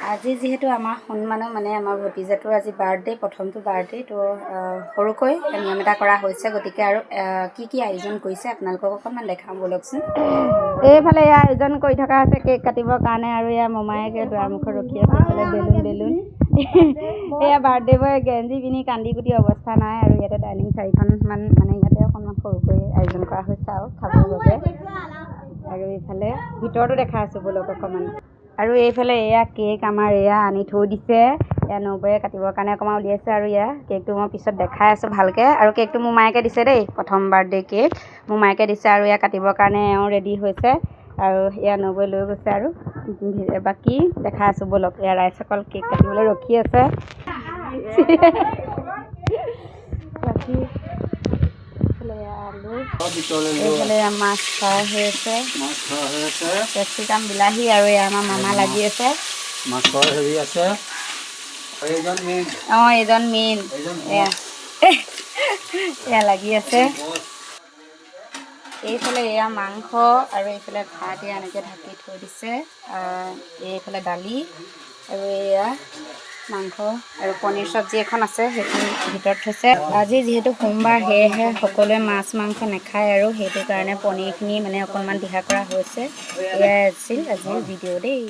আজি যিহেতু আমাৰ সন্মানো মানে আমাৰ ভতিজাটোৰ আজি বাৰ্থডে, প্ৰথমটো বাৰ্থডে, তো সৰুকৈ নিয়ম এটা কৰা হৈছে। গতিকে আৰু কি কি আয়োজন কৰিছে আপোনালোকক অকণমান দেখাম বলকচোন। এইফালে এয়া আয়োজন কৰি থকা হৈছে কেক কাটিবৰ কাৰণে, আৰু এয়া মমায়েকে দুৱাৰমুখত ৰখি আছে। এইফালে বেলুন এয়া বাৰ্থডে বয় গেঞ্জি পিন্ধি কান্দি কুটি অৱস্থা নাই। আৰু ইয়াতে ডাইনিং 4খনমান মানে ইয়াতে অকণমান সৰুকৈ আয়োজন কৰা হৈছে আৰু খাবৰ বাবে। আৰু এইফালে ভিতৰতো দেখা আছোঁ বলক অকণমান। আৰু এইফালে এয়া কেক আমাৰ এয়া আনি থৈ দিছে, এয়া নবৌয়ে কাটিবৰ কাৰণে অকণমান উলিয়াইছে। আৰু এয়া কেকটো মই পিছত দেখাই আছোঁ ভালকৈ। আৰু কেকটো মোৰ মায়েকে দিছে দেই, প্ৰথম বাৰ্থডে কেক মোৰ মায়েকে দিছে। আৰু এয়া কাটিবৰ কাৰণে এওঁ ৰেডি হৈছে, আৰু এয়া নবৌয়ে লৈ গৈছে। আৰু বাকী দেখাই আছোঁ বলক। এয়া ৰাইজসকল কেক কাটিবলৈ ৰখি আছে। বাকী আলু, এইফালে মাছ ফ্ৰাই হৈ আছে, কেপচিকাম বিলাহী, আৰু এয়া আমাৰ মামা লাগি আছে। মাছৰ হেৰি আছে, এইজন মেইন এয়া লাগি আছে। এইফালে এয়া মাংস, আৰু এইফালে ভাত এয়া এনেকৈ ঢাকি থৈ দিছে। এইফালে দালি, আৰু এয়া মাংস আৰু পনীৰ চব্জি এখন আছে, সেইখন ভিতৰত থৈছে। আজি যিহেতু সোমবাৰ, সেয়েহে সকলোৱে মাছ মাংস নাখায়, আৰু সেইটো কাৰণে পনীৰখিনি মানে অকণমান দিহা কৰা হৈছে। এয়াই আছিল আজিৰ ভিডিঅ' দেই।